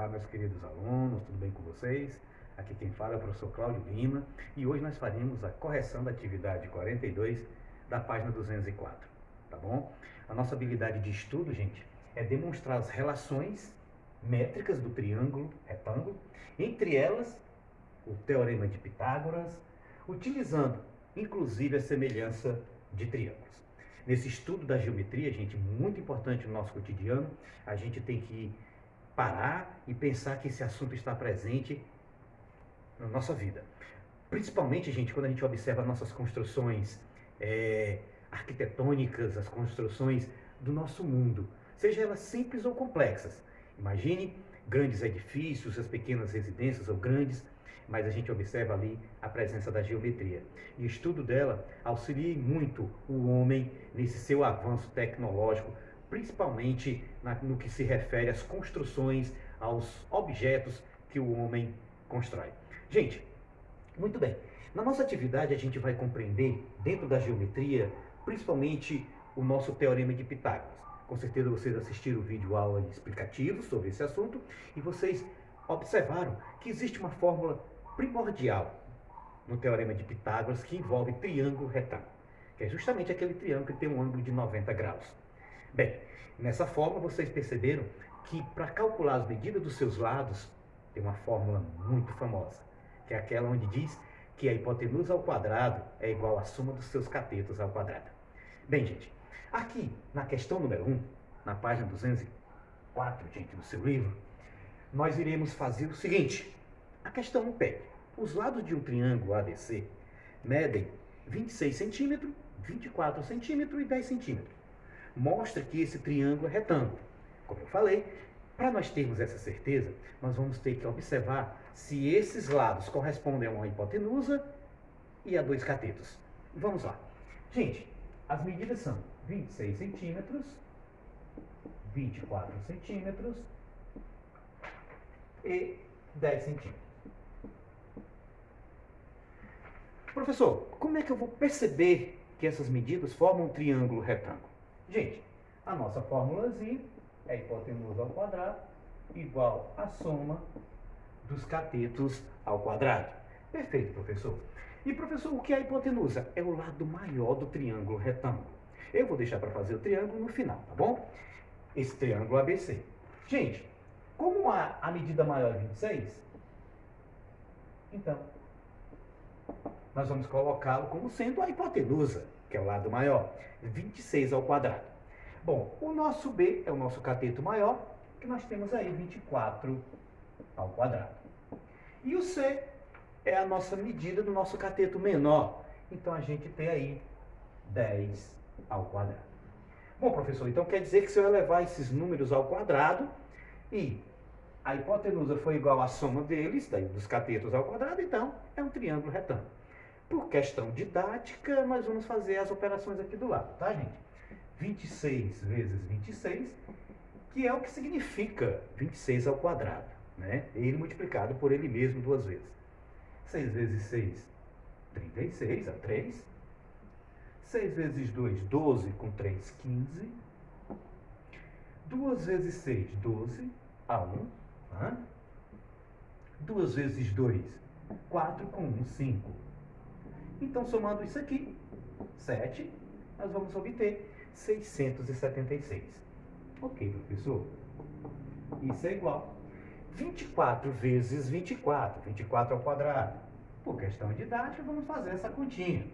Olá, meus queridos alunos, tudo bem com vocês? Aqui quem fala é o professor Cláudio Lima e hoje nós faremos a correção da atividade 42 da página 204, tá bom? A nossa habilidade de estudo, gente, é demonstrar as relações métricas do triângulo retângulo, entre elas o teorema de Pitágoras, utilizando inclusive a semelhança de triângulos. Nesse estudo da geometria, gente, muito importante no nosso cotidiano, a gente tem que parar e pensar que esse assunto está presente na nossa vida. Principalmente, gente, quando a gente observa nossas construções arquitetônicas, as construções do nosso mundo, seja elas simples ou complexas. Imagine grandes edifícios, as pequenas residências ou grandes, mas a gente observa ali a presença da geometria. E o estudo dela auxilia muito o homem nesse seu avanço tecnológico, principalmente no que se refere às construções, aos objetos que o homem constrói. Gente, muito bem. Na nossa atividade a gente vai compreender, dentro da geometria, principalmente o nosso teorema de Pitágoras. Com certeza vocês assistiram o vídeo aula explicativo sobre esse assunto e vocês observaram que existe uma fórmula primordial no teorema de Pitágoras que envolve triângulo retângulo, que é justamente aquele triângulo que tem um ângulo de 90 graus. Bem, nessa fórmula vocês perceberam que para calcular as medidas dos seus lados tem uma fórmula muito famosa, que é aquela onde diz que a hipotenusa ao quadrado é igual à soma dos seus catetos ao quadrado. Bem, gente, aqui na questão número 1, na página 204, gente, do seu livro, nós iremos fazer o seguinte. A questão 1 pede: os lados de um triângulo ABC medem 26 centímetros, 24 centímetros e 10 centímetros. Mostra que esse triângulo é retângulo. Como eu falei, para nós termos essa certeza, nós vamos ter que observar se esses lados correspondem a uma hipotenusa e a dois catetos. Vamos lá. Gente, as medidas são 26 centímetros, 24 centímetros e 10 centímetros. Professor, como é que eu vou perceber que essas medidas formam um triângulo retângulo? Gente, a nossa fórmulazinha é hipotenusa ao quadrado igual à soma dos catetos ao quadrado. Perfeito, professor. E, professor, o que é a hipotenusa? É o lado maior do triângulo retângulo. Eu vou deixar para fazer o triângulo no final, tá bom? Esse triângulo ABC. Gente, como a medida maior é 26, então nós vamos colocá-lo como sendo a hipotenusa, que é o lado maior, 26 ao quadrado. Bom, o nosso B é o nosso cateto maior, que nós temos aí 24 ao quadrado. E o C é a nossa medida do nosso cateto menor, então a gente tem aí 10 ao quadrado. Bom, professor, então quer dizer que se eu elevar esses números ao quadrado e a hipotenusa foi igual à soma deles, daí dos catetos ao quadrado, então é um triângulo retângulo. Por questão didática, nós vamos fazer as operações aqui do lado, tá, gente? 26 vezes 26, que é o que significa 26 ao quadrado, né? Ele multiplicado por ele mesmo duas vezes. 6 vezes 6, 36, a 3. 6 vezes 2, 12, com 3, 15. 2 vezes 6, 12, a 1. Tá? 2 vezes 2, 4, com 1, 5. Então, somando isso aqui, 7, nós vamos obter 676. Ok, professor? Isso é igual 24 vezes 24, 24 ao quadrado. Por questão didática, vamos fazer essa continha.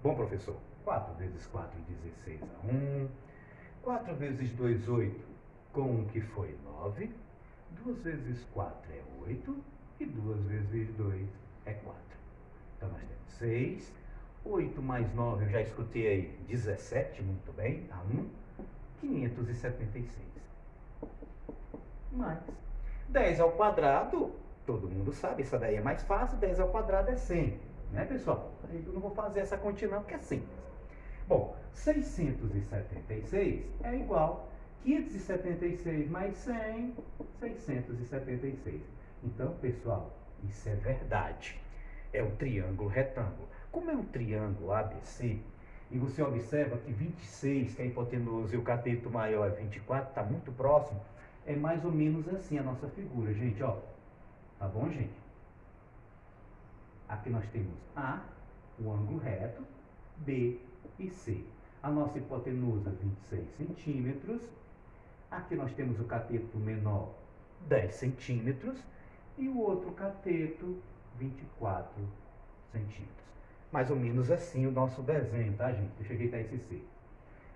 Bom, professor, 4 vezes 4, 16 a 1. 4 vezes 2, 8, com 1 que foi 9. 2 vezes 4 é 8 e 2 vezes 2 é 4. Então, nós temos 6. 8 mais 9, eu já escutei aí, 17, muito bem, a 1, 576. Mais 10 ao quadrado, todo mundo sabe, essa daí é mais fácil, 10 ao quadrado é 100, né, pessoal? Eu não vou fazer essa continha não, porque é simples. Bom, 676 é igual a 576 mais 100, 676. Então, pessoal, isso é verdade. É um triângulo retângulo. Como é um triângulo ABC, e você observa que 26, que é a hipotenusa, e o cateto maior é 24, está muito próximo, é mais ou menos assim a nossa figura, gente, ó. Tá bom, gente? Aqui nós temos A, o ângulo reto, B e C. A nossa hipotenusa, 26 centímetros. Aqui nós temos o cateto menor, 10 centímetros. E o outro cateto, 24 centímetros. Mais ou menos assim o nosso desenho, tá, gente? Deixa eu ajeitar esse C.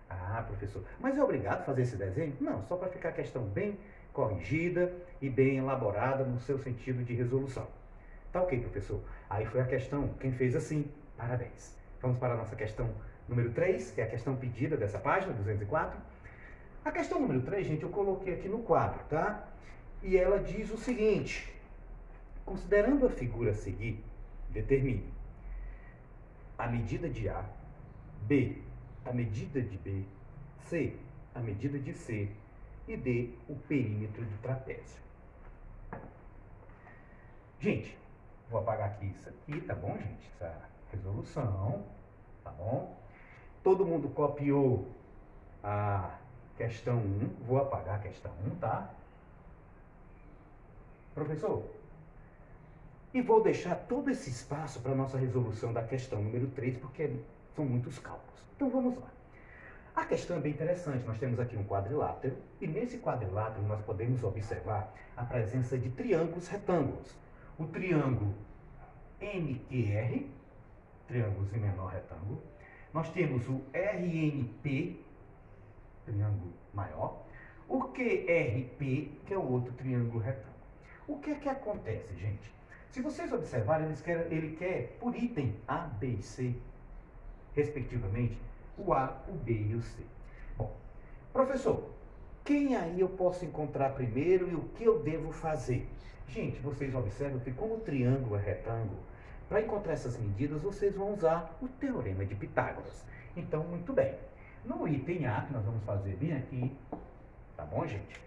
Ah, professor, mas é obrigado a fazer esse desenho? Não, só para ficar a questão bem corrigida e bem elaborada no seu sentido de resolução. Tá ok, professor? Aí foi a questão, quem fez assim, parabéns. Vamos para a nossa questão número 3, que é a questão pedida dessa página, 204. A questão número 3, gente, eu coloquei aqui no quadro, tá? E ela diz o seguinte: considerando a figura a seguir, determine a medida de A, B, a medida de B, C, a medida de C e D, o perímetro do trapézio. Gente, vou apagar aqui isso aqui, tá bom, gente? Essa resolução, tá bom? Todo mundo copiou a questão 1, vou apagar a questão 1, tá? Professor, e vou deixar todo esse espaço para a nossa resolução da questão número 3, porque são muitos cálculos. Então vamos lá. A questão é bem interessante. Nós temos aqui um quadrilátero, e nesse quadrilátero nós podemos observar a presença de triângulos retângulos. O triângulo NQR, triângulos em menor retângulo. Nós temos o RNP, triângulo maior. O QRP, que é o outro triângulo retângulo. O que é que acontece, gente? Se vocês observarem, ele quer por item A, B e C, respectivamente, o A, o B e o C. Bom, professor, quem aí eu posso encontrar primeiro e o que eu devo fazer? Gente, vocês observam que como o triângulo é retângulo, para encontrar essas medidas, vocês vão usar o teorema de Pitágoras. Então, muito bem. No item A, que nós vamos fazer bem aqui, tá bom, gente?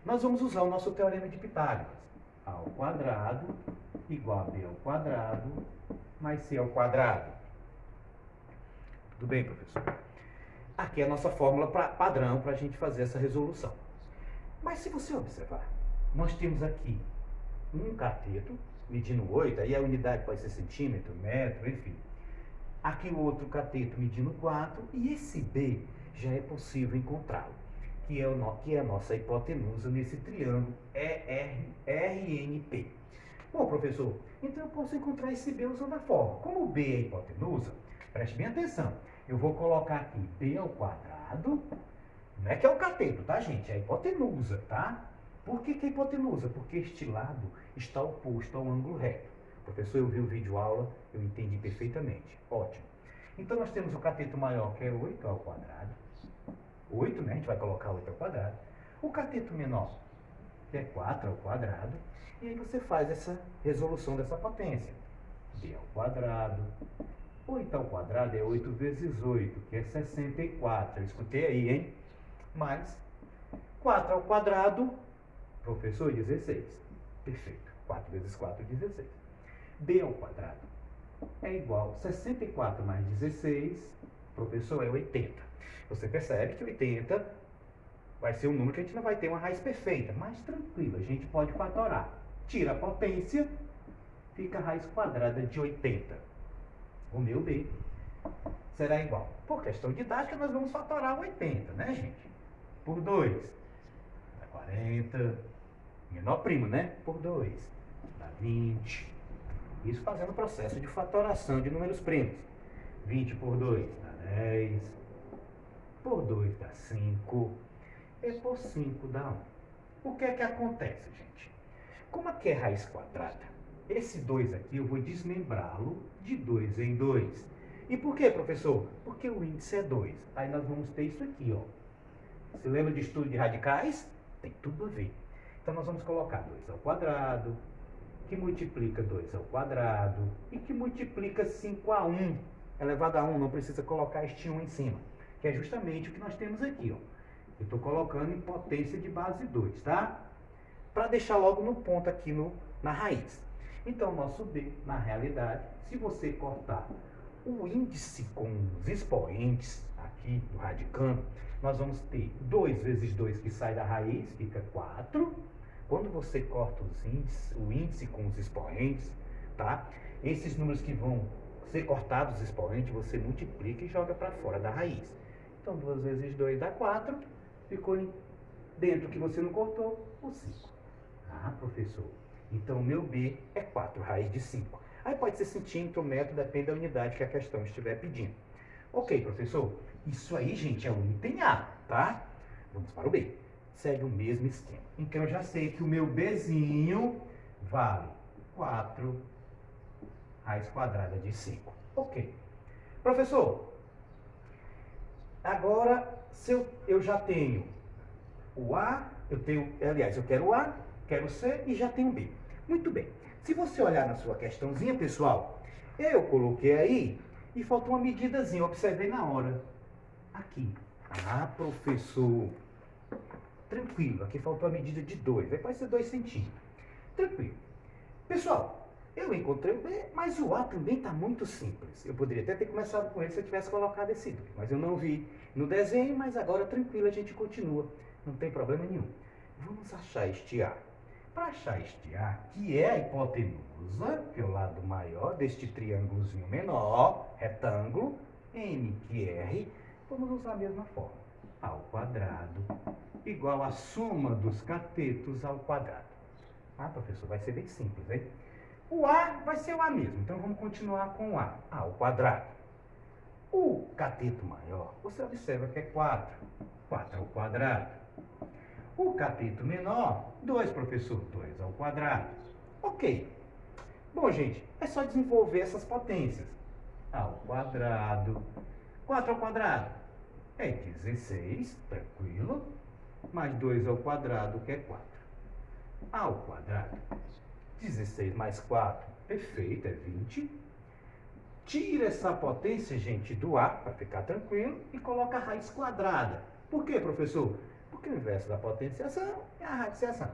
Nós vamos usar o nosso teorema de Pitágoras. A ao quadrado igual a B ao quadrado mais C ao quadrado. Tudo bem, professor? Aqui é a nossa fórmula padrão para a gente fazer essa resolução. Mas se você observar, nós temos aqui um cateto medindo 8, aí a unidade pode ser centímetro, metro, enfim. Aqui o outro cateto medindo 4, e esse B já é possível encontrá-lo, que é a nossa hipotenusa nesse triângulo RNP. Bom, professor, então eu posso encontrar esse B usando a fórmula. Como o B é a hipotenusa, preste bem atenção. Eu vou colocar aqui B ao quadrado, não é que é o cateto, tá, gente? É a hipotenusa, tá? Por que é hipotenusa? Porque este lado está oposto ao ângulo reto. Professor, eu vi o vídeo aula, eu entendi perfeitamente. Ótimo. Então, nós temos o cateto maior, que é 8 ao quadrado. 8, né? A gente vai colocar 8 ao quadrado. O cateto menor, que é 4 ao quadrado. E aí você faz essa resolução dessa potência. B ao quadrado. 8 ao quadrado é 8 vezes 8, que é 64. Eu escutei aí, hein? Mais 4 ao quadrado, professor, 16. Perfeito. 4 vezes 4, 16. B ao quadrado é igual a 64 mais 16, professor, é 80. Você percebe que 80 vai ser um número que a gente não vai ter uma raiz perfeita, mas tranquilo, a gente pode fatorar. Tira a potência, fica a raiz quadrada de 80. O meu B será igual. Por questão didática, nós vamos fatorar 80, né, gente? Por 2, dá 40. Menor primo, né? Por 2, dá 20. Isso fazendo o processo de fatoração de números primos. 20 por 2 dá 10. Por 2 dá 5. E por 5 dá 1. O que é que acontece, gente? Como aqui é raiz quadrada, esse 2 aqui eu vou desmembrá-lo de 2 em 2. E por quê, professor? Porque o índice é 2. Aí nós vamos ter isso aqui, ó. Você lembra de estudo de radicais? Tem tudo a ver. Então nós vamos colocar 2 ao quadrado, que multiplica 2 ao quadrado, e que multiplica 5 a 1, elevado a 1, não precisa colocar este 1 em cima, que é justamente o que nós temos aqui, ó. Eu estou colocando em potência de base 2, tá? Para deixar logo no ponto aqui na raiz. Então, nosso B, na realidade, se você cortar o índice com os expoentes aqui, aqui, do radicando, nós vamos ter 2 vezes 2 que sai da raiz, fica 4. Quando você corta o índice com os expoentes, tá? Esses números que vão ser cortados, os expoentes, você multiplica e joga para fora da raiz. Então, 2 vezes 2 dá 4, ficou dentro que você não cortou, o 5. Ah, professor, então o meu B é 4 raiz de 5. Aí pode ser centímetro, metro, depende da unidade que a questão estiver pedindo. Ok, professor, isso aí, gente, é o item A, tá? Vamos para o B. Segue o mesmo esquema. Então, eu já sei que o meu Bzinho vale 4 raiz quadrada de 5. Ok. Professor, agora, se eu já tenho o A, eu quero o A, quero o C e já tenho o B. Muito bem. Se você olhar na sua questãozinha, pessoal, eu coloquei aí e faltou uma medidazinha, observei na hora. Aqui. Ah, professor, tranquilo, aqui faltou a medida de 2, aí pode ser 2 centímetros. Tranquilo. Pessoal, eu encontrei o B, mas o A também está muito simples. Eu poderia até ter começado com ele se eu tivesse colocado esse 2, mas eu não vi no desenho, mas agora tranquilo, a gente continua. Não tem problema nenhum. Vamos achar este A. Para achar este A, que é a hipotenusa, que é o lado maior deste triângulozinho menor, retângulo, M que R, vamos usar a mesma forma. A ao quadrado igual a soma dos catetos ao quadrado. Ah, professor, vai ser bem simples, hein? O A vai ser o A mesmo, então vamos continuar com o A ao quadrado. O cateto maior, você observa que é 4. 4 ao quadrado. O cateto menor, 2, professor, 2 ao quadrado. Ok. Bom, gente, é só desenvolver essas potências. Ao quadrado. 4 ao quadrado é 16, tranquilo. Mais 2 ao quadrado, que é 4. Ao quadrado. 16 mais 4, perfeito, é 20. Tira essa potência, gente, do A, para ficar tranquilo, e coloca a raiz quadrada. Por quê, professor? Porque o inverso da potenciação é a radiciação.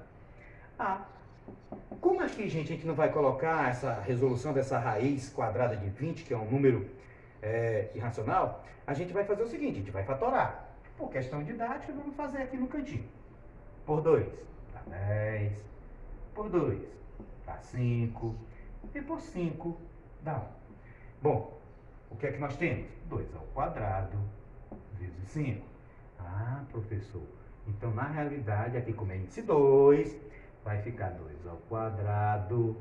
Como aqui, gente, a gente não vai colocar essa resolução dessa raiz quadrada de 20, que é um número irracional, a gente vai fazer o seguinte, a gente vai fatorar. Por questão didática, vamos fazer aqui no cantinho. Por 2 dá 10, por 2 dá 5, e por 5 dá 1. Bom, o que é que nós temos? 2 ao quadrado vezes 5. Ah, professor, então na realidade, aqui como é índice 2, vai ficar 2 ao quadrado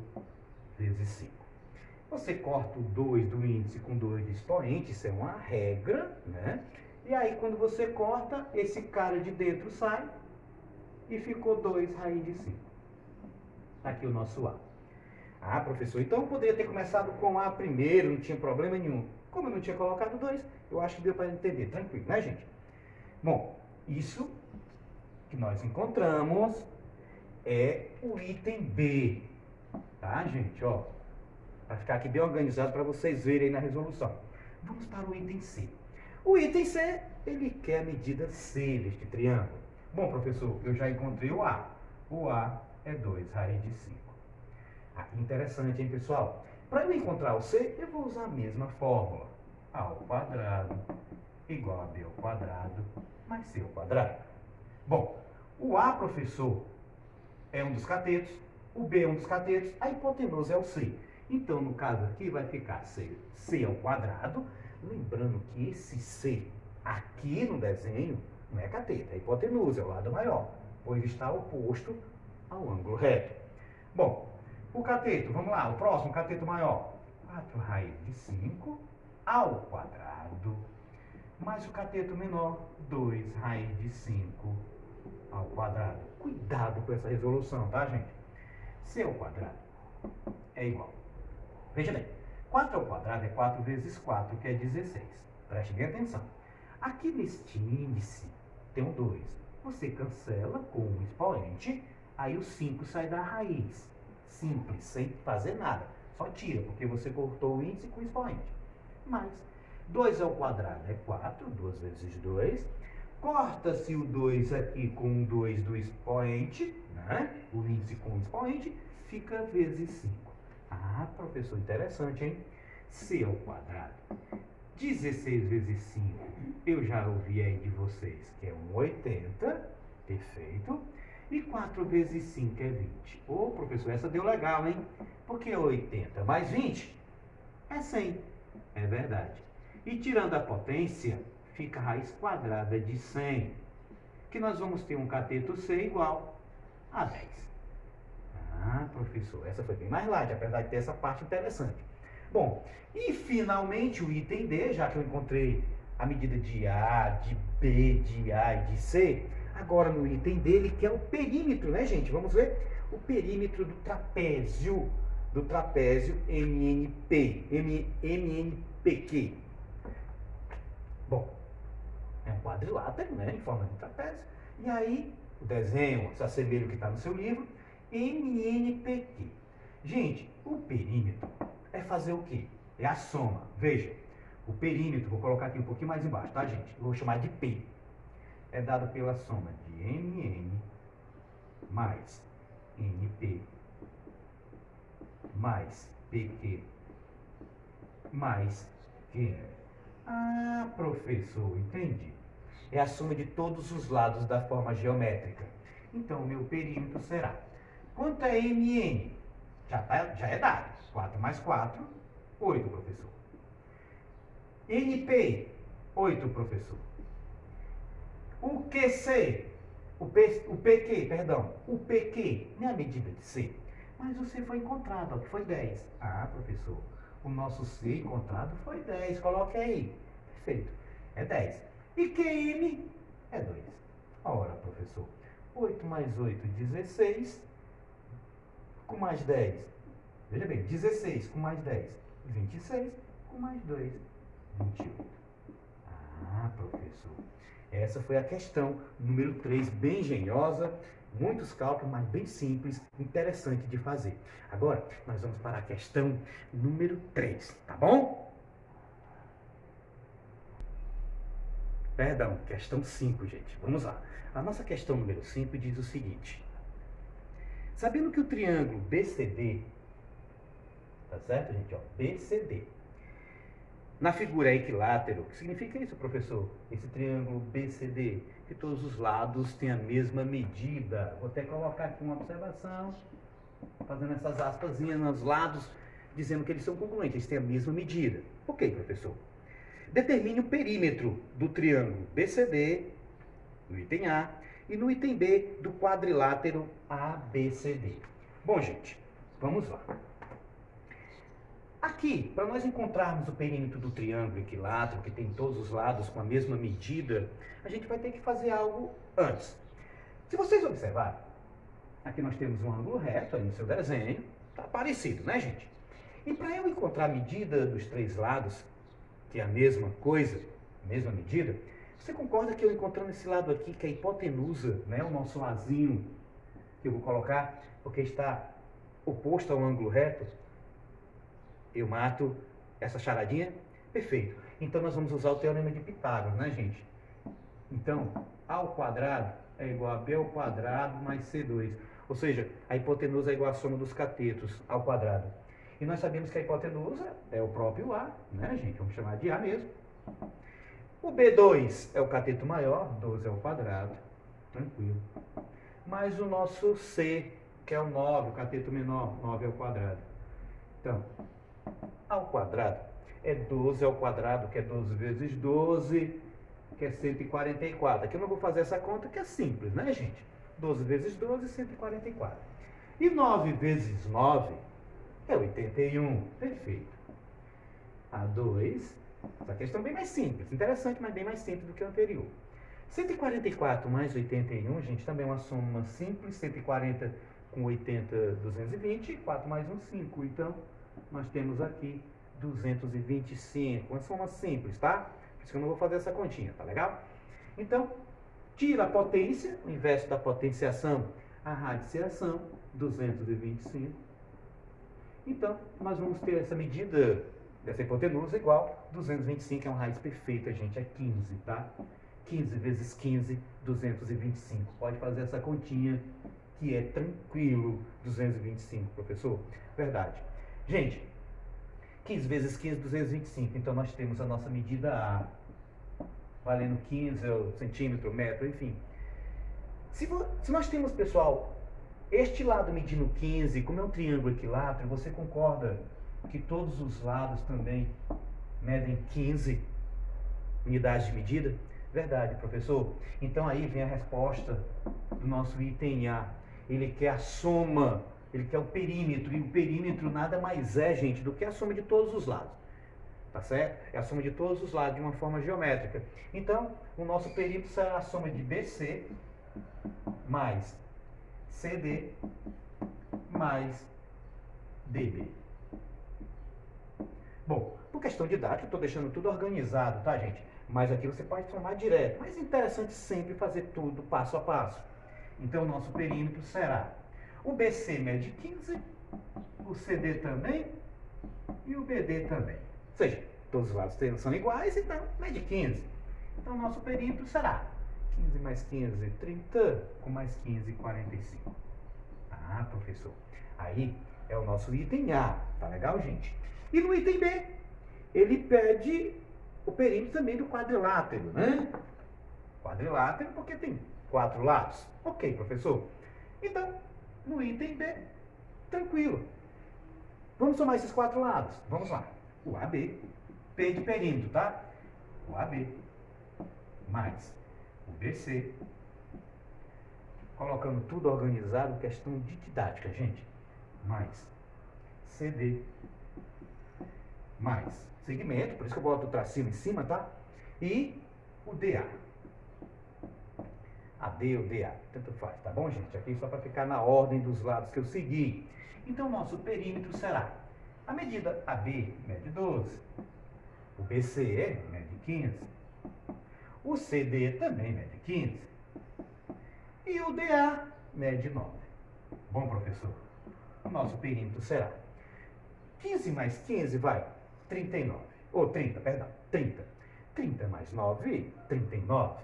vezes 5. Você corta o 2 do índice com 2 do expoente, isso é uma regra, né? E aí quando você corta, esse cara de dentro sai e ficou 2 raiz de 5. Aqui o nosso A. Ah, professor, então eu poderia ter começado com A primeiro, não tinha problema nenhum. Como eu não tinha colocado 2, eu acho que deu para entender, tranquilo, né, gente? Bom, isso que nós encontramos é o item B, tá, gente? Ó, para ficar aqui bem organizado para vocês verem aí na resolução. Vamos para o item C. O item C, ele quer a medida C deste triângulo. Bom, professor, eu já encontrei o A. O A é 2 raiz de 5. Aqui interessante, hein, pessoal? Para eu encontrar o C, eu vou usar a mesma fórmula. A ao quadrado igual a B ao quadrado mais C ao quadrado. Bom, o A, professor, é um dos catetos, o B é um dos catetos, a hipotenusa é o C. Então, no caso aqui, vai ficar C ao quadrado. Lembrando que esse C aqui no desenho não é cateto, é hipotenusa, é o lado maior, pois está oposto ao ângulo reto. Bom, o cateto, vamos lá, o próximo cateto maior. 4 raiz de 5 ao quadrado, mais o cateto menor, 2 raiz de 5 ao quadrado. Cuidado com essa resolução, tá, gente? C ao quadrado é igual. Veja bem, 4 ao quadrado é 4 vezes 4, que é 16. Preste bem atenção. Aqui neste índice tem um 2. Você cancela com um expoente, aí o 5 sai da raiz. Simples, sem fazer nada. Só tira, porque você cortou o índice com o expoente. Mas 2 ao quadrado é 4, 2 vezes 2. Corta-se o 2 aqui com o 2 do expoente, né? O índice com o expoente, fica vezes 5. Ah, professor, interessante, hein? C ao quadrado 16 vezes 5, eu já ouvi aí de vocês que é um 80, perfeito. E 4 vezes 5 é 20. Ô, professor, essa deu legal, hein? Porque 80 mais 20 é 100. É verdade. E tirando a potência, fica a raiz quadrada de 100, que nós vamos ter um cateto C igual a 10. Ah, professor, essa foi bem mais light, apesar de ter essa parte interessante. Bom, e finalmente o item D, já que eu encontrei a medida de A, de B, de A e de C, agora no item D, que é o perímetro, né, gente? Vamos ver o perímetro do trapézio MNPQ. Bom, é um quadrilátero, né, em forma de trapézio. E aí, o desenho se assemelha ao que está no seu livro, MNPQ. Gente, o perímetro é fazer o quê? É a soma. Veja, o perímetro, vou colocar aqui um pouquinho mais embaixo, tá, gente? Eu vou chamar de P. É dado pela soma de MN mais NP mais PQ mais QM. Ah, professor, entendi. É a soma de todos os lados da forma geométrica. Então, o meu perímetro será. Quanto é MN? Já é dado. 4 mais 4, 8, professor. NP, 8, professor. O QC, o PQ, perdão, o PQ não é a medida de C, mas o C foi encontrado, ó, que foi 10. Ah, professor, o nosso C encontrado foi 10, coloque aí. Perfeito, é 10. E QM é 2. Ora, professor, 8 mais 8, 16, com mais 10. Veja bem, 16 com mais 10, 26, com mais 2, 28. Ah, professor, essa foi a questão número 3, bem engenhosa, muitos cálculos, mas bem simples, interessante de fazer. Agora, nós vamos para a questão número 3, tá bom? Perdão, questão 5, gente. Vamos lá. A nossa questão número 5 diz o seguinte. Sabendo que o triângulo BCD, tá certo, gente? Ó, BCD. Na figura é equilátero, o que significa isso, professor? Esse triângulo BCD, que todos os lados têm a mesma medida. Vou até colocar aqui uma observação, fazendo essas aspasinhas nos lados, dizendo que eles são congruentes, eles têm a mesma medida. Ok, professor. Determine o perímetro do triângulo BCD, no item A, e no item B, do quadrilátero ABCD. Bom, gente, vamos lá. Aqui, para nós encontrarmos o perímetro do triângulo equilátero, que tem todos os lados com a mesma medida, a gente vai ter que fazer algo antes. Se vocês observarem, aqui nós temos um ângulo reto aí no seu desenho, tá parecido, né, gente? E para eu encontrar a medida dos três lados, que é a mesma coisa, a mesma medida, você concorda que eu encontrando esse lado aqui, que é a hipotenusa, né, o nosso lazinho, que eu vou colocar, porque está oposto ao ângulo reto, eu mato essa charadinha? Perfeito. Então, nós vamos usar o teorema de Pitágoras, né, gente? Então, A ao quadrado é igual a B ao quadrado mais C2. Ou seja, a hipotenusa é igual à soma dos catetos ao quadrado. E nós sabemos que a hipotenusa é o próprio A, né, gente? Vamos chamar de A mesmo. O B2 é o cateto maior, 12 ao quadrado, tranquilo. Mais o nosso C, que é o 9, o cateto menor, 9 ao quadrado. Então, A ao quadrado é 12 ao quadrado, que é 12 vezes 12, que é 144. Aqui eu não vou fazer essa conta, que é simples, né, gente? 12 vezes 12, 144. E 9 vezes 9 é 81. Perfeito. A2, essa questão é bem mais simples. Interessante, mas bem mais simples do que a anterior. 144 mais 81, gente, também é uma soma simples. 140 com 80, 220. 4 mais 1, 5. Então, nós temos aqui 225. Uma soma simples, tá? Por isso que eu não vou fazer essa continha, tá legal? Então, tira a potência, o inverso da potenciação, a radiciação, 225. Então, nós vamos ter essa medida dessa hipotenusa igual 225, é uma raiz perfeita, gente, é 15, tá? 15 vezes 15, 225. Pode fazer essa continha, que é tranquilo, 225, professor. Verdade. Gente, 15 vezes 15, 225. Então, nós temos a nossa medida A, valendo 15 centímetro, metro, enfim. Se nós temos, pessoal, este lado medindo 15, como é um triângulo equilátero, você concorda que todos os lados também medem 15 unidades de medida? Verdade, professor. Então aí vem a resposta do nosso item A. Ele quer a soma, ele quer o perímetro, e o perímetro nada mais é, gente, do que a soma de todos os lados. Tá certo? É a soma de todos os lados de uma forma geométrica. Então, o nosso perímetro será a soma de BC mais CD mais DB. Bom, por questão didática, eu estou deixando tudo organizado, tá, gente? Mas aqui você pode somar direto. Mas é interessante sempre fazer tudo passo a passo. Então, o nosso perímetro será o BC mede 15, o CD também e o BD também. Ou seja, todos os lados são iguais, então mede 15. Então, o nosso perímetro será 15 mais 15, 30, com mais 15, 45. Ah, professor, aí é o nosso item A, tá legal, gente? E no item B, ele pede o perímetro também do quadrilátero, né? Quadrilátero porque tem 4 lados. Ok, professor. Então, no item B, tranquilo. Vamos somar esses 4 lados. Vamos lá. O AB, P de perímetro, tá? O AB mais o BC, colocando tudo organizado, questão de didática, gente, mais CD, mais segmento, por isso que eu boto o tracinho em cima, tá? E o DA. AD ou DA, tanto faz, tá bom, gente? Aqui só para ficar na ordem dos lados que eu segui. Então, nosso perímetro será a medida AB mede 12, o BCE mede 15, o CD também mede 15 e o DA mede 9. Bom, professor, o nosso perímetro será 15 mais 15 vai 39, ou 30, perdão, 30. 30 mais 9, 39.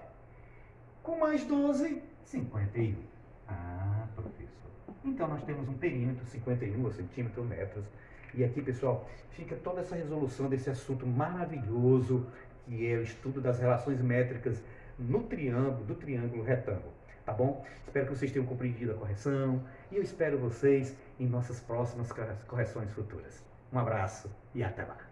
Com mais 12, 51. Ah, professor. Então, nós temos um perímetro, 51 centímetros, metros. E aqui, pessoal, fica toda essa resolução desse assunto maravilhoso, que é o estudo das relações métricas no triângulo, do triângulo retângulo. Tá bom? Espero que vocês tenham compreendido a correção e eu espero vocês em nossas próximas correções futuras. Um abraço e até lá.